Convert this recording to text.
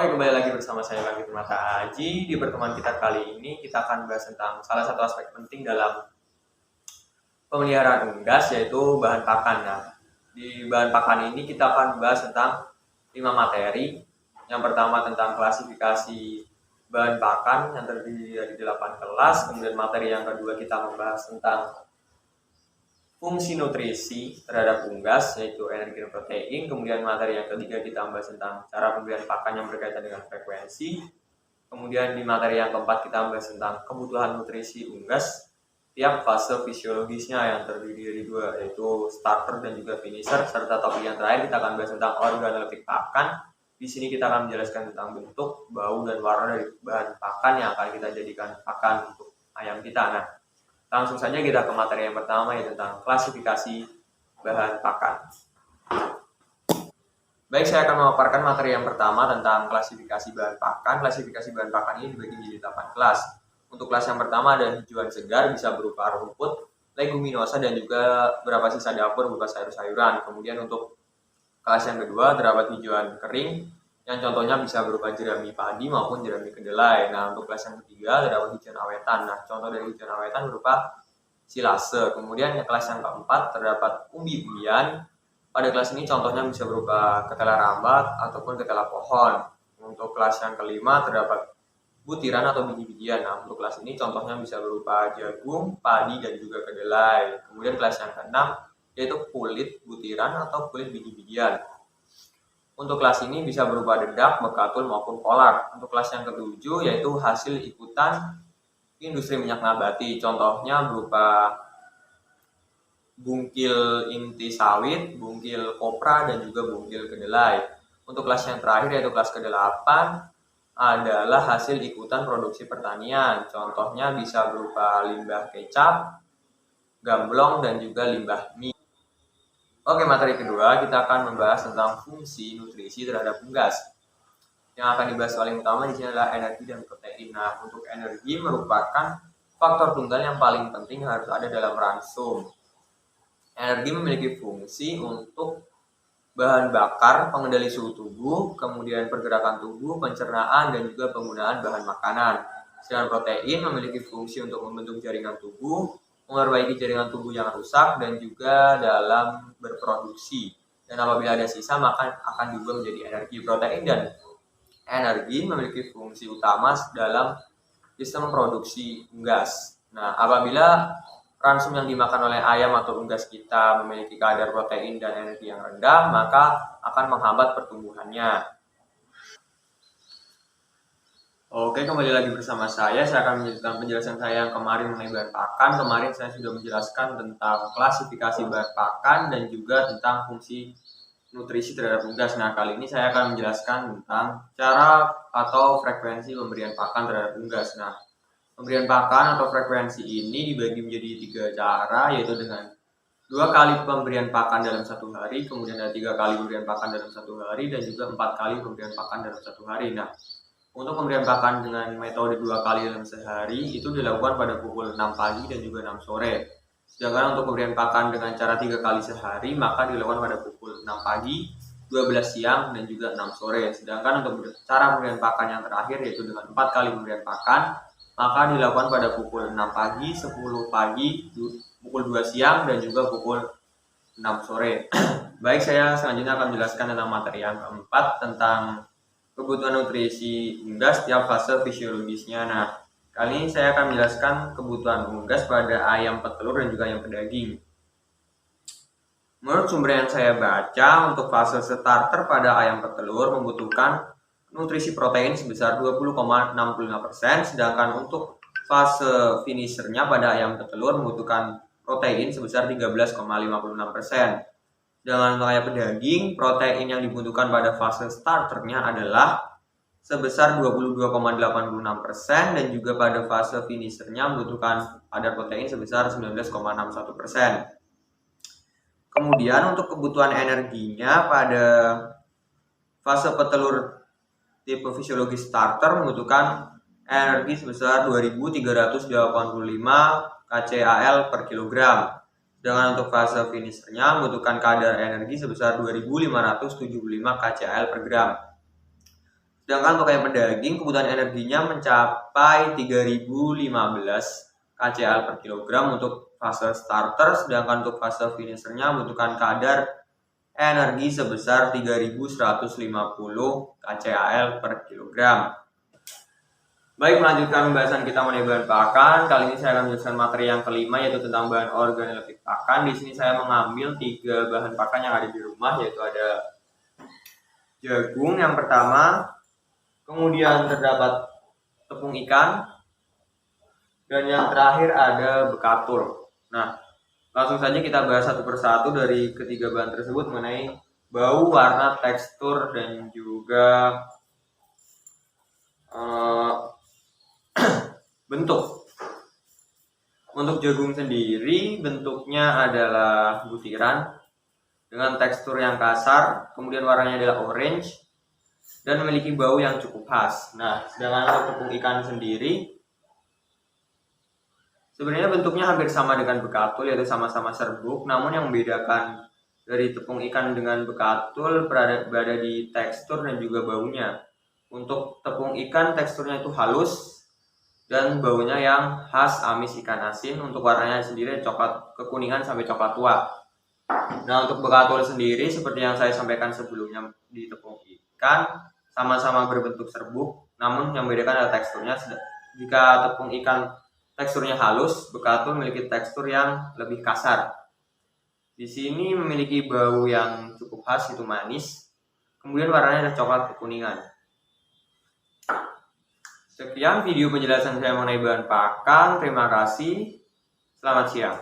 Oke, kembali lagi bersama saya lagi Permata Aji. Di pertemuan kita kali ini kita akan bahas tentang salah satu aspek penting dalam pemeliharaan unggas, yaitu bahan pakan. Nah, di bahan pakan ini kita akan bahas tentang 5 materi. Yang pertama tentang klasifikasi bahan pakan yang terdiri dari 8 kelas. Kemudian materi yang kedua kita membahas tentang fungsi nutrisi terhadap unggas, yaitu energi dan protein. Kemudian materi yang ketiga kita membahas tentang cara pemberian pakan yang berkaitan dengan frekuensi. Kemudian di materi yang keempat kita membahas tentang kebutuhan nutrisi unggas tiap fase fisiologisnya yang terdiri dari dua, yaitu starter dan juga finisher. Serta topik yang terakhir kita akan bahas tentang organoleptik pakan. Di sini kita akan menjelaskan tentang bentuk, bau, dan warna dari bahan pakan yang akan kita jadikan pakan untuk ayam kita. Nah, langsung saja kita ke materi yang pertama, yaitu tentang klasifikasi bahan pakan. Baik, saya akan memaparkan materi yang pertama tentang klasifikasi bahan pakan. Klasifikasi bahan pakan ini dibagi menjadi 8 kelas. Untuk kelas yang pertama ada hijauan segar, bisa berupa rumput, leguminosa, dan juga beberapa sisa dapur berupa sayur-sayuran. Kemudian untuk kelas yang kedua terdapat hijauan kering, yang contohnya bisa berupa jerami padi maupun jerami kedelai. Nah, untuk kelas yang ketiga terdapat hijauan awetan. Nah, contoh dari hijauan awetan berupa silase. Kemudian kelas yang keempat terdapat umbi-umbian. Pada kelas ini contohnya bisa berupa ketela rambat ataupun ketela pohon. Untuk kelas yang kelima terdapat butiran atau biji-bijian. Nah, untuk kelas ini contohnya bisa berupa jagung, padi, dan juga kedelai. Kemudian kelas yang keenam yaitu kulit butiran atau kulit biji-bijian. Untuk kelas ini bisa berupa dedak, bekatul, maupun polar. Untuk kelas yang ketujuh yaitu hasil ikutan industri minyak nabati. Contohnya berupa bungkil inti sawit, bungkil kopra, dan juga bungkil kedelai. Untuk kelas yang terakhir yaitu kelas ke-8 adalah hasil ikutan produksi pertanian. Contohnya bisa berupa limbah kecap, gamblong, dan juga limbah mie. Oke, materi kedua kita akan membahas tentang fungsi nutrisi terhadap unggas. Yang akan dibahas paling utama di sini adalah energi dan protein. Nah, untuk energi merupakan faktor tunggal yang paling penting harus ada dalam ransum. Energi memiliki fungsi untuk bahan bakar, pengendali suhu tubuh, kemudian pergerakan tubuh, pencernaan, dan juga penggunaan bahan makanan. Sedangkan protein memiliki fungsi untuk membentuk jaringan tubuh, memperbaiki jaringan tubuh yang rusak, dan juga dalam berproduksi. Dan apabila ada sisa maka akan diubah menjadi energi. Protein dan energi memiliki fungsi utama dalam sistem produksi unggas. Nah, apabila ransum yang dimakan oleh ayam atau unggas kita memiliki kadar protein dan energi yang rendah, maka akan menghambat pertumbuhannya. Oke, kembali lagi bersama saya akan melanjutkan penjelasan saya yang kemarin mengenai bahan pakan. Kemarin saya sudah menjelaskan tentang klasifikasi bahan pakan dan juga tentang fungsi nutrisi terhadap unggas. Nah, kali ini saya akan menjelaskan tentang cara atau frekuensi pemberian pakan terhadap unggas. Nah, pemberian pakan atau frekuensi ini dibagi menjadi 3 cara, yaitu dengan 2 kali pemberian pakan dalam 1 hari, kemudian ada 3 kali pemberian pakan dalam 1 hari, dan juga 4 kali pemberian pakan dalam 1 hari. Nah, untuk pemberian pakan dengan metode 2 kali dalam sehari itu dilakukan pada pukul 6 pagi dan juga 6 sore. Sedangkan untuk pemberian pakan dengan cara 3 kali sehari maka dilakukan pada pukul 6 pagi, 12 siang, dan juga 6 sore. Sedangkan untuk cara pemberian pakan yang terakhir yaitu dengan 4 kali pemberian pakan maka dilakukan pada pukul 6 pagi, 10 pagi, pukul 2 siang, dan juga pukul 6 sore. Baik, saya selanjutnya akan menjelaskan tentang materi yang keempat tentang kebutuhan nutrisi unggas tiap fase fisiologisnya. Nah, kali ini saya akan menjelaskan kebutuhan unggas pada ayam petelur dan juga ayam pedaging. Menurut sumber yang saya baca, untuk fase starter pada ayam petelur membutuhkan nutrisi protein sebesar 20,65%, sedangkan untuk fase finishernya pada ayam petelur membutuhkan protein sebesar 13,56%. Dengan untuk ayam pedaging, protein yang dibutuhkan pada fase starternya adalah sebesar 22,86%, dan juga pada fase finishernya membutuhkan kadar protein sebesar 19,61%. Kemudian untuk kebutuhan energinya pada fase petelur tipe fisiologis starter membutuhkan energi sebesar 2.385 kcal per kilogram. Sedangkan untuk fase finishernya membutuhkan kadar energi sebesar 2.575 kcal per gram. Sedangkan untuk ayam pedaging kebutuhan energinya mencapai 3015 kcal per kilogram untuk fase starter, sedangkan untuk fase finishernya membutuhkan kadar energi sebesar 3150 kcal per kilogram. Baik, melanjutkan pembahasan kita mengenai bahan pakan. Kali ini saya akan menjelaskan materi yang kelima, yaitu tentang bahan organoleptik pakan. Di sini saya mengambil 3 bahan pakan yang ada di rumah, yaitu ada jagung yang pertama, kemudian terdapat tepung ikan, dan yang terakhir ada bekatul. Nah, langsung saja kita bahas satu persatu dari ketiga bahan tersebut mengenai bau, warna, tekstur, dan juga bentuk. Untuk jagung sendiri bentuknya adalah butiran dengan tekstur yang kasar, kemudian warnanya adalah orange dan memiliki bau yang cukup khas. Nah, sedangkan untuk tepung ikan sendiri sebenarnya bentuknya hampir sama dengan bekatul, yaitu sama-sama serbuk, namun yang membedakan dari tepung ikan dengan bekatul berada di tekstur dan juga baunya. Untuk tepung ikan teksturnya itu halus dan baunya yang khas amis ikan asin. Untuk warnanya sendiri coklat kekuningan sampai coklat tua. Nah, untuk bekatul sendiri seperti yang saya sampaikan sebelumnya di tepung ikan sama-sama berbentuk serbuk, namun yang membedakan adalah teksturnya. Jika tepung ikan teksturnya halus, bekatul memiliki tekstur yang lebih kasar. Di sini memiliki bau yang cukup khas, itu manis. Kemudian warnanya adalah coklat kekuningan. Sekian video penjelasan saya mengenai bahan pakan. Terima kasih. Selamat siang.